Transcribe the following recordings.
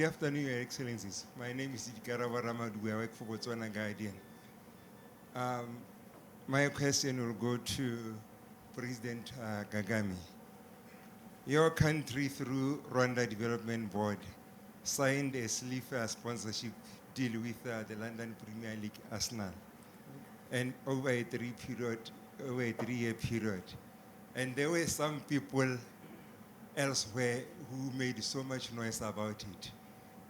Good afternoon, Your Excellencies. My name is Ikaraba Ramadou. I work for Botswana Guardian. My question will go to President Kagame. Your country, through Rwanda Development Board, signed a sleeper sponsorship deal with the London Premier League Arsenal, and over a 3-year period. And there were some people elsewhere who made so much noise about it.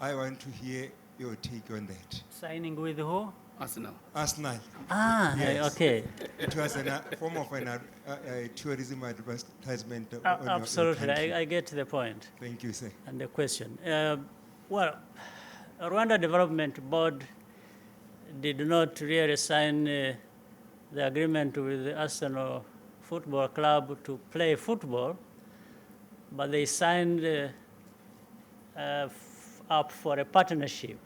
I want to hear your take on that. Signing with who? Arsenal. Arsenal. Ah, Yes. okay. It was a form of a tourism advertisement. On your Absolutely, country. I get the point Thank you, sir. and the question. Well, Rwanda Development Board did not really sign the agreement with the Arsenal Football Club to play football, but they signed up for a partnership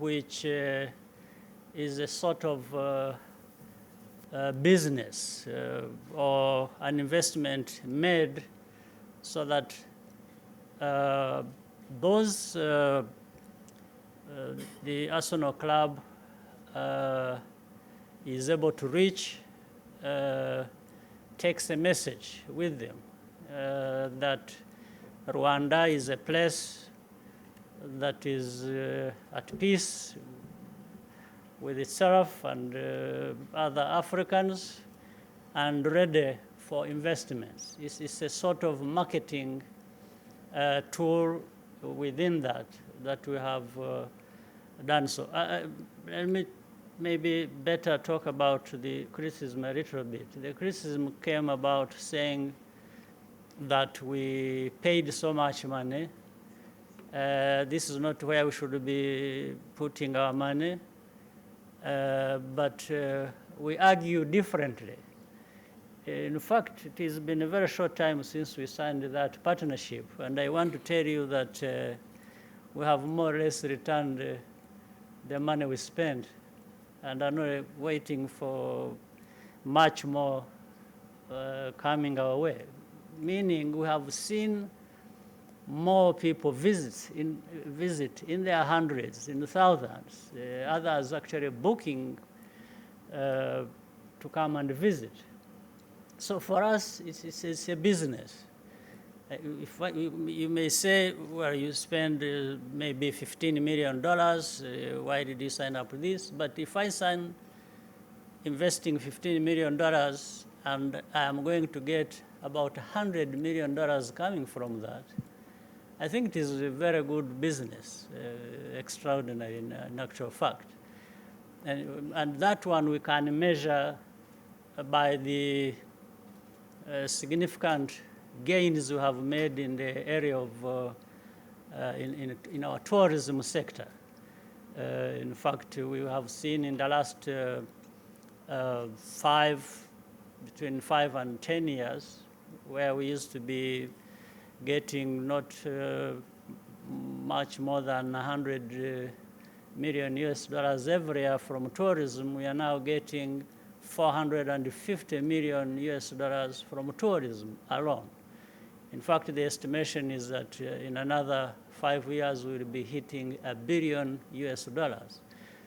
which is a sort of business or an investment made so that the Arsenal club is able to reach, takes a message with them that Rwanda is a place that is at peace with itself and other Africans and ready for investments. It's a sort of marketing tool within that we have done so. Let me maybe better talk about the criticism a little bit. The criticism came about saying that we paid so much money. This is not where we should be putting our money, but we argue differently. In fact, it has been a very short time since we signed that partnership, and I want to tell you that we have more or less returned the money we spent, and are not waiting for much more coming our way. Meaning we have seen more people visit in their hundreds, in the thousands, others actually booking to come and visit. So for us, it's a business. You may say, well, you spend maybe $15 million, why did you sign up for this? But if I sign investing $15 million and I'm going to get about $100 million coming from that, I think it is a very good business, extraordinary in actual fact. And that one we can measure by the significant gains we have made in the area of, in our tourism sector. In fact, we have seen in the last between 5 and 10 years, where we used to be getting not much more than 100 million US dollars every year from tourism, we are now getting 450 million US dollars from tourism alone. In fact, the estimation is that in another 5 years, we'll be hitting $1 billion US dollars.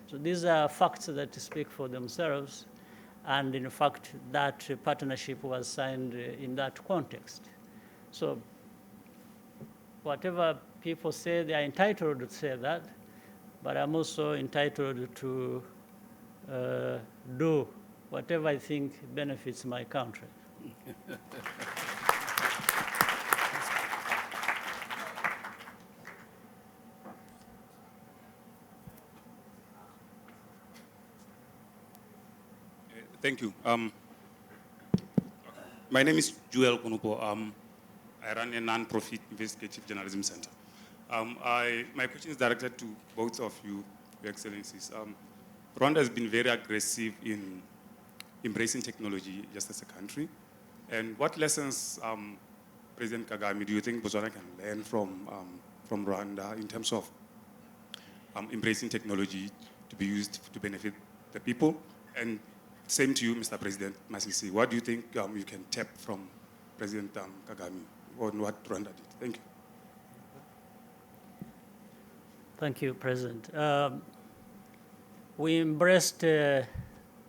So these are facts that speak for themselves. And in fact, that partnership was signed in that context. So whatever people say, they are entitled to say that, but I'm also entitled to do whatever I think benefits my country. Thank you. My name is Joel Konupo. I run a non-profit investigative journalism center. My question is directed to both of you, Your Excellencies. Rwanda has been very aggressive in embracing technology just as a country. And what lessons, President Kagame, do you think Botswana can learn from Rwanda in terms of embracing technology to be used to benefit the people? And same to you, Mr. President Masisi. What do you think you can tap from President Kagame on what Rwanda did? Thank you. Thank you, President. We embraced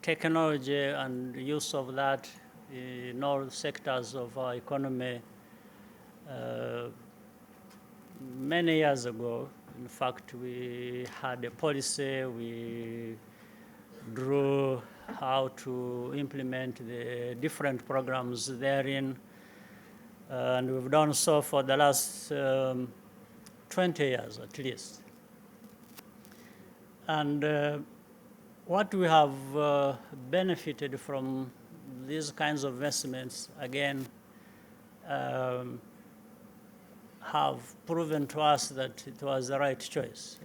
technology and use of that in all sectors of our economy many years ago. In fact, we had a policy, we drew how to implement the different programs therein, and we've done so for the last 20 years at least. And what we have benefited from these kinds of investments, again, have proven to us that it was the right choice.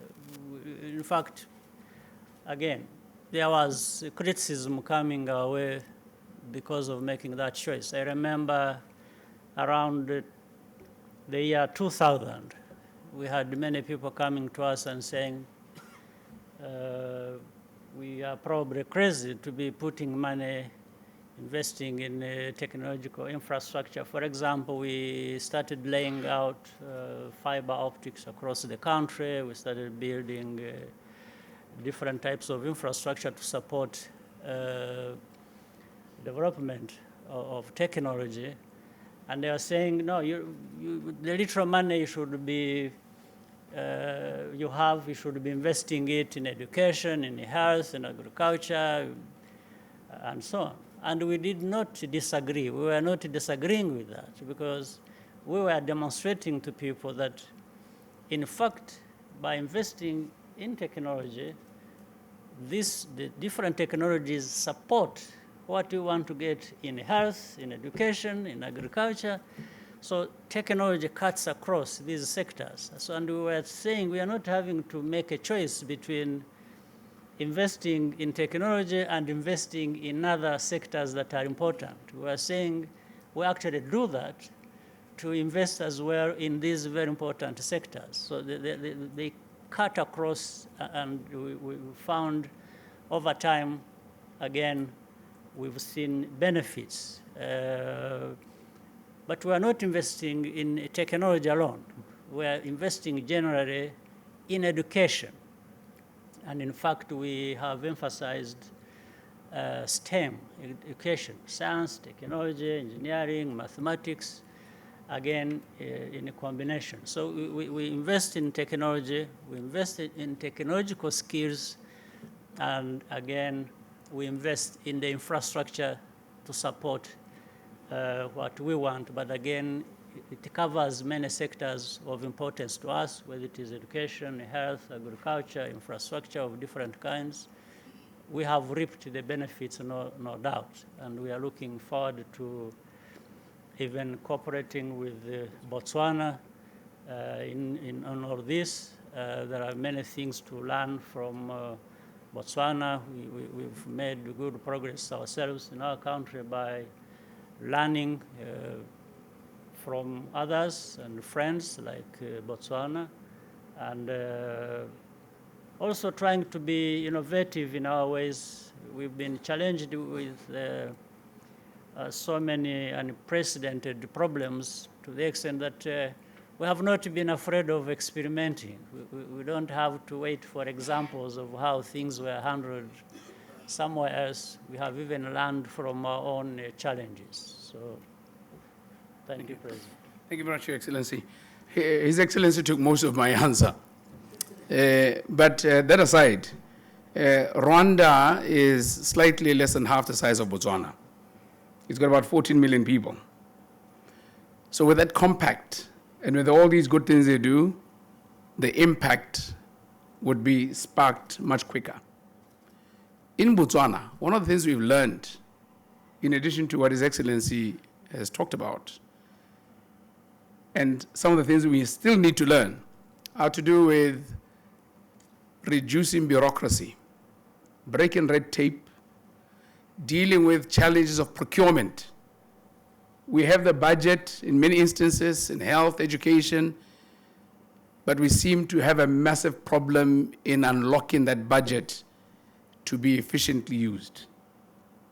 In fact, again, there was criticism coming our way because of making that choice. I remember around the year 2000, we had many people coming to us and saying, we are probably crazy to be putting money, investing in technological infrastructure. For example, we started laying out fiber optics across the country. We started building different types of infrastructure to support development of technology. And they are saying, no, the little money should be you should be investing it in education, in health, in agriculture, and so on. And we did not disagree. We were not disagreeing with that because we were demonstrating to people that, in fact, by investing in technology, the different technologies support what we want to get in health, in education, in agriculture. So technology cuts across these sectors. So, and we were saying we are not having to make a choice between investing in technology and investing in other sectors that are important. We are saying we actually do that to invest as well in these very important sectors. So they cut across, and we found over time, again, we've seen benefits. But we are not investing in technology alone. We are investing generally in education. And in fact, we have emphasized STEM education, science, technology, engineering, mathematics, again, in a combination. So we invest in technology, we invest in technological skills, and again, we invest in the infrastructure to support what we want, but again, it covers many sectors of importance to us, whether it is education, health, agriculture, infrastructure of different kinds. We have reaped the benefits, no doubt, and we are looking forward to even cooperating with Botswana on all this. There are many things to learn from Botswana. We've made good progress ourselves in our country by learning from others and friends like Botswana, and also trying to be innovative in our ways. We've been challenged with so many unprecedented problems to the extent that we have not been afraid of experimenting. We don't have to wait for examples of how things were handled somewhere else. We have even learned from our own challenges. So, thank you, President. Thank you very much, Your Excellency. His Excellency took most of my answer. But that aside, Rwanda is slightly less than half the size of Botswana. It's got about 14 million people. So with that compact, and with all these good things they do, the impact would be sparked much quicker. In Botswana, one of the things we've learned, in addition to what His Excellency has talked about, and some of the things we still need to learn, are to do with reducing bureaucracy, breaking red tape, dealing with challenges of procurement. We have the budget in many instances in health, education, but we seem to have a massive problem in unlocking that budget to be efficiently used.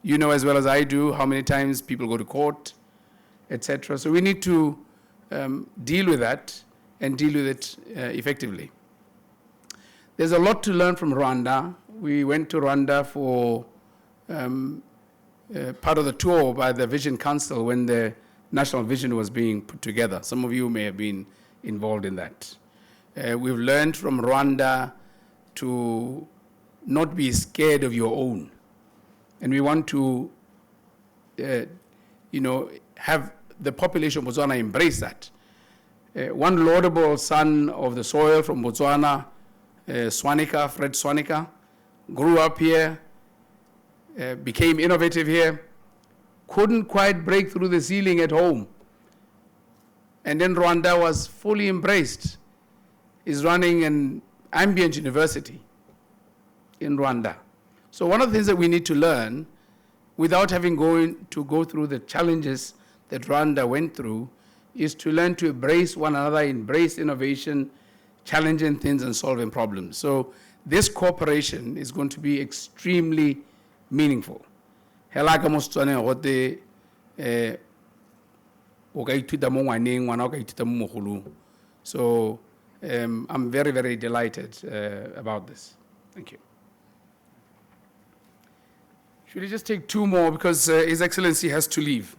You know as well as I do how many times people go to court, etc. So we need to deal with that and deal with it effectively. There's a lot to learn from Rwanda. We went to Rwanda for part of the tour by the Vision Council when the National Vision was being put together. Some of you may have been involved in that. We've learned from Rwanda to not be scared of your own. And we want to, have the population of Botswana embrace that. One laudable son of the soil from Botswana, Fred Swanika, grew up here, became innovative here, couldn't quite break through the ceiling at home. And then Rwanda was fully embraced. Is running an ambient university in Rwanda. So one of the things that we need to learn, without having to go through the challenges that Rwanda went through, is to learn to embrace one another, embrace innovation, challenging things and solving problems. So this cooperation is going to be extremely meaningful. So I'm very, very delighted about this. Thank you. Should we just take two more because His Excellency has to leave?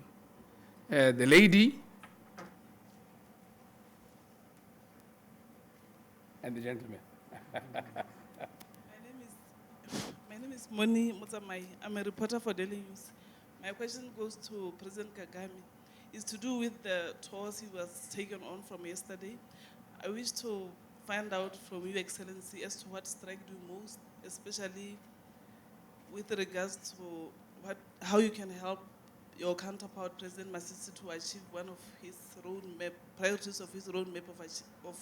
The lady and the gentleman. My name is Moni Mutsamai. I'm a reporter for Daily News. My question goes to President Kagame. It's to do with the tours he was taken on from yesterday. I wish to find out from Your Excellency as to what strikes you most, especially with regards to how you can help your counterpart, President Masisi, to achieve one of his roadmap, priorities of his roadmap of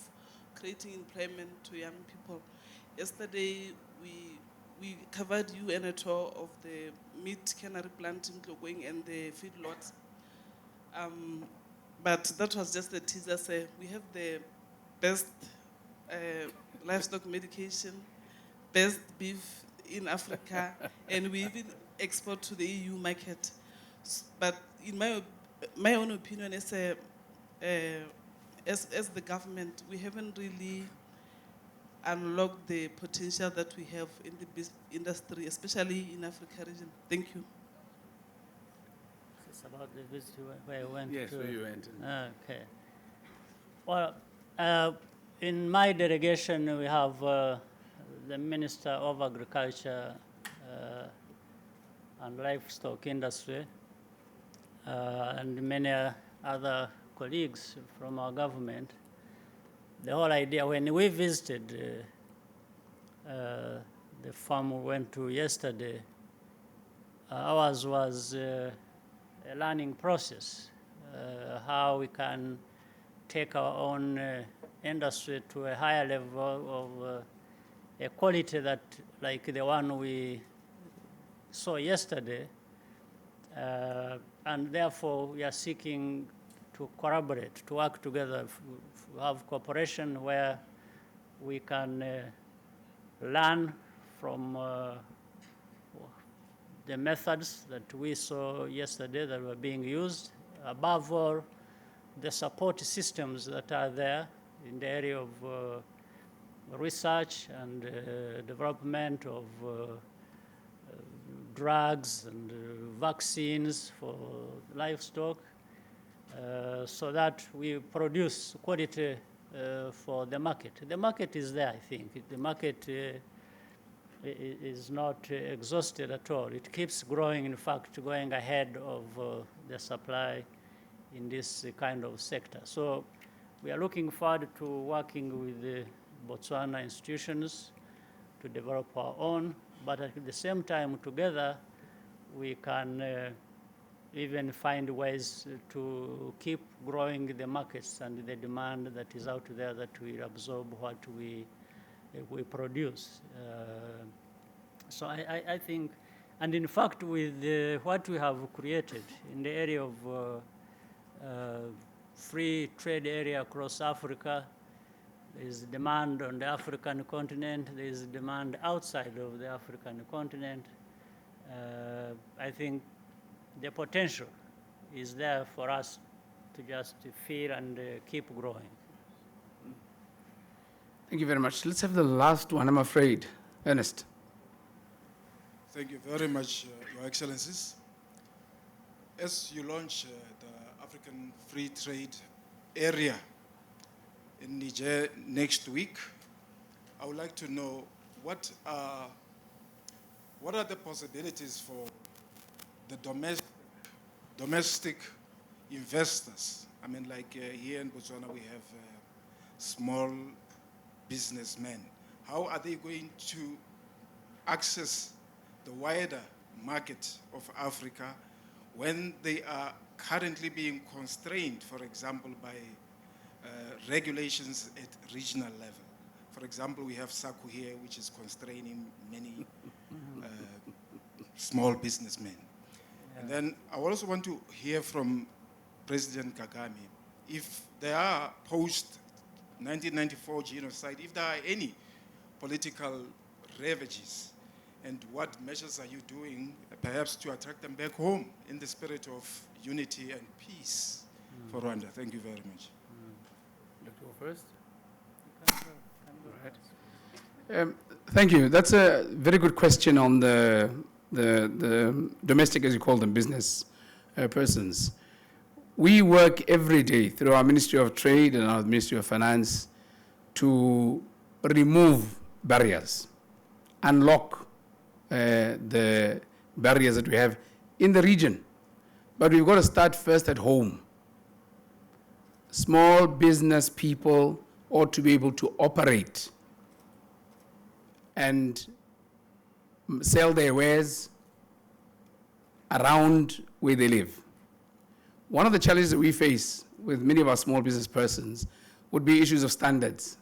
creating employment to young people. Yesterday, we covered you and a tour of the meat cannery plant in Kagame and the feedlots. But that was just a teaser. Say we have the best livestock medication, best beef in Africa, and we even export to the EU market. But in my own opinion, as the government, we haven't really unlocked the potential that we have in the beef industry, especially in Africa region. Thank you. It's about the visit where I went Yes, to. where you went. Okay. Well, in my delegation, we have the Minister of Agriculture and Livestock Industry and many other colleagues from our government. The whole idea, when we visited the farm we went to yesterday, ours was a learning process, how we can take our own industry to a higher level of a quality that, like the one we saw yesterday, and therefore we are seeking to collaborate, to work together, have cooperation where we can learn from the methods that we saw yesterday that were being used. Above all, the support systems that are there in the area of research and development of drugs and vaccines for livestock, so that we produce quality for the market. The market is there, I think. The market is not exhausted at all. It keeps growing, in fact, going ahead of the supply in this kind of sector. So we are looking forward to working with the Botswana institutions to develop our own, but at the same time, together, we can even find ways to keep growing the markets and the demand that is out there that will absorb what we produce. So I think, and in fact, with what we have created in the area of free trade area across Africa, there is demand on the African continent, there is demand outside of the African continent. I think the potential is there for us to just feel and keep growing. Thank you very much. Let's have the last one, I'm afraid. Ernest. Thank you very much, Your Excellencies. As you launch the African Free Trade Area in Niger next week, I would like to know what are the possibilities for the domestic investors? I mean, like here in Botswana, we have small businessmen. How are they going to access the wider market of Africa when they are currently being constrained, for example, by regulations at regional level? For example, we have SACU here, which is constraining many small businessmen. Yeah. And then I also want to hear from President Kagame, if there are post-1994 genocide, if there are any political ravages, and what measures are you doing, perhaps to attract them back home in the spirit of unity and peace for Rwanda? Thank you very much. Let's go first. Thank you. That's a very good question on the domestic, as you call them, business persons. We work every day through our Ministry of Trade and our Ministry of Finance to remove barriers, unlock the barriers that we have in the region. But we've got to start first at home. Small business people ought to be able to operate and sell their wares around where they live. One of the challenges that we face with many of our small business persons would be issues of standards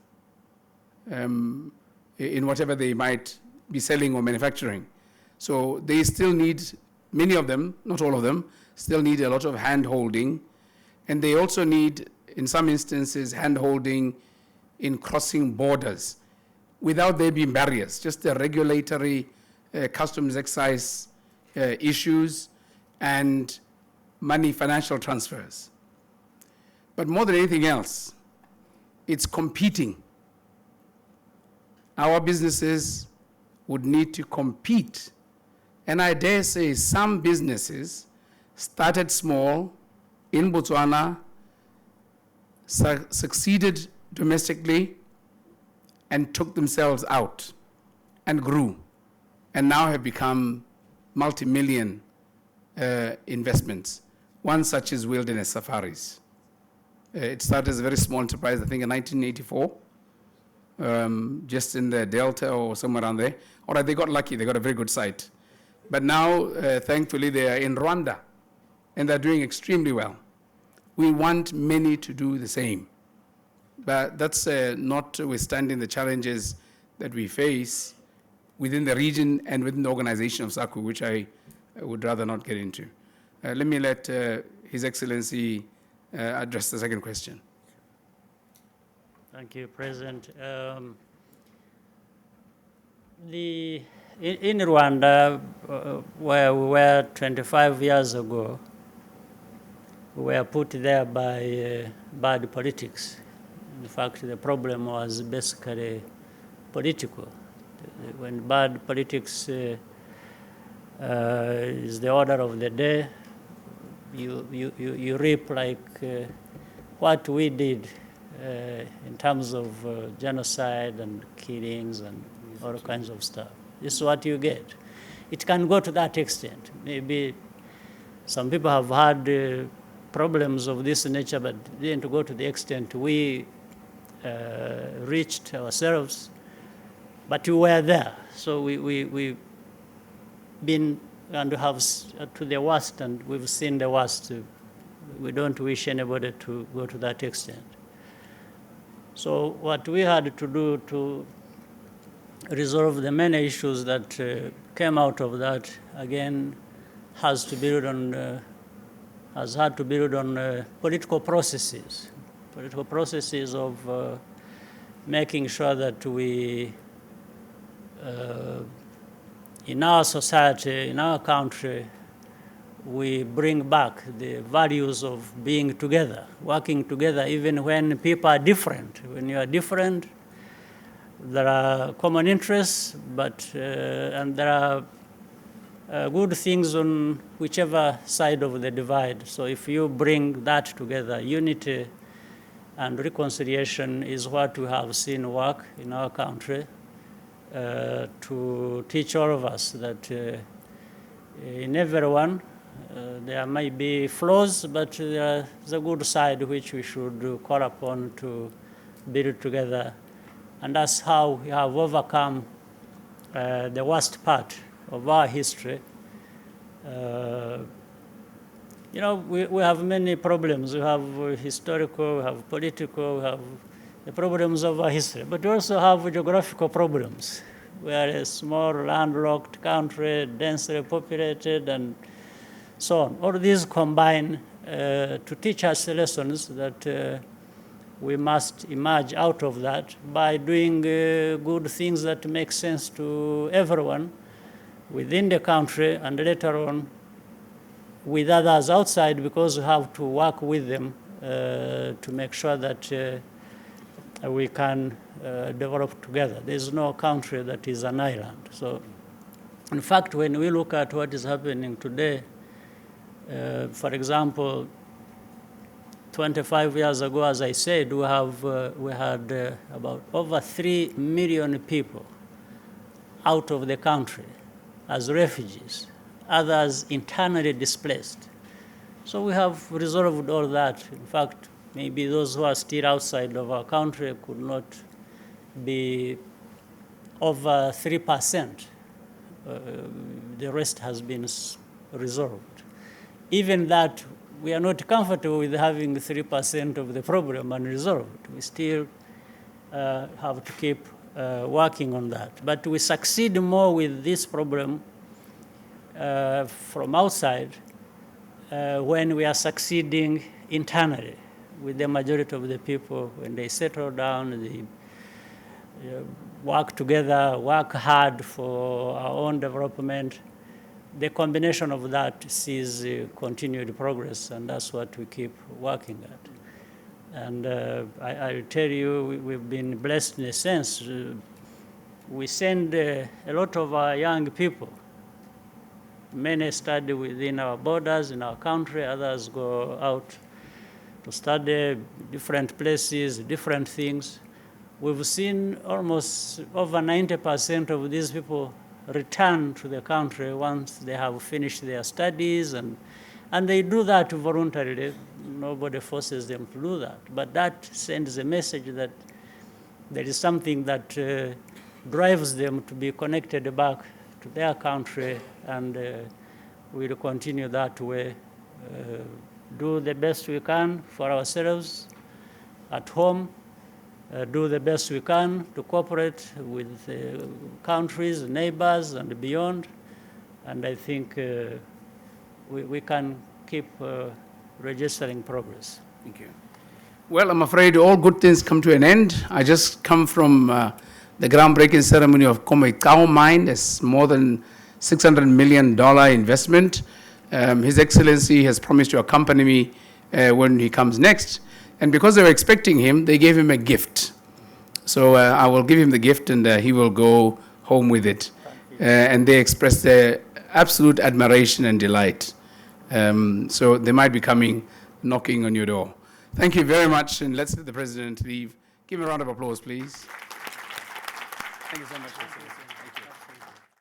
in whatever they might be selling or manufacturing. So they still need, many of them, not all of them, still need a lot of hand-holding, and they also need, in some instances, hand-holding in crossing borders without there being barriers, just the regulatory customs excise issues and money financial transfers. But more than anything else, it's competing. Our businesses would need to compete. And I dare say some businesses started small in Botswana, succeeded domestically, and took themselves out and grew, and now have become multi-million investments. One such is Wilderness Safaris. It started as a very small enterprise, I think in 1984, just in the Delta or somewhere around there. All right, they got lucky, they got a very good site. But now, thankfully, they are in Rwanda, and they're doing extremely well. We want many to do the same. But that's notwithstanding the challenges that we face within the region and within the organization of SACU, which I would rather not get into. Let me let His Excellency address the second question. Thank you, President. In Rwanda, where we were 25 years ago, we were put there by bad politics. In fact, the problem was basically political. When bad politics is the order of the day, you reap like what we did in terms of genocide and killings and all kinds of stuff. This is what you get. It can go to that extent. Maybe some people have had problems of this nature, but didn't go to the extent we reached ourselves. But we were there. So we've been and have to the worst, and we've seen the worst. We don't wish anybody to go to that extent. So what we had to do to resolve the many issues that came out of that, again, has to build on, has had to build on political processes of making sure that we, in our society, in our country, we bring back the values of being together, working together, even when people are different. When you are different, There are common interests, but and there are good things on whichever side of the divide. So if you bring that together, unity and reconciliation is what we have seen work in our country to teach all of us that in everyone there may be flaws, but there's a good side which we should call upon to build together. And that's how we have overcome the worst part of our history. You know, we have many problems. We have historical, we have political, we have the problems of our history, but we also have geographical problems. We are a small, landlocked country, densely populated, and so on. All these combine to teach us lessons that we must emerge out of that by doing good things that make sense to everyone within the country and later on with others outside, because we have to work with them to make sure that we can develop together. There's no country that is an island. So, in fact, when we look at what is happening today, for example, 25 years ago, as I said, we had about over 3 million people out of the country as refugees, others internally displaced. So we have resolved all that. In fact, maybe those who are still outside of our country could not be over 3%. The rest has been resolved. Even that, we are not comfortable with having 3% of the problem unresolved. We still have to keep working on that. But we succeed more with this problem from outside when we are succeeding internally with the majority of the people. When they settle down, they work together, work hard for our own development. The combination of that sees continued progress, and that's what we keep working at. And I'll tell you, we've been blessed in a sense. We send a lot of our young people. Many study within our borders, in our country. Others go out to study different places, different things. We've seen almost over 90% of these people return to the country once they have finished their studies, and they do that voluntarily. Nobody forces them to do that. But that sends a message that there is something that drives them to be connected back to their country, and we'll continue that way. Do the best we can for ourselves at home, do the best we can to cooperate with countries, neighbors, and beyond. And I think we can keep registering progress. Thank you. Well, I'm afraid all good things come to an end. I just come from the groundbreaking ceremony of Kagame mine. It's more than $600 million investment. His Excellency has promised to accompany me when he comes next. And because they were expecting him, they gave him a gift. So I will give him the gift, and he will go home with it. And they expressed their absolute admiration and delight. So they might be coming, knocking on your door. Thank you very much, and let's let the President leave. Give him a round of applause, please. Thank you so much.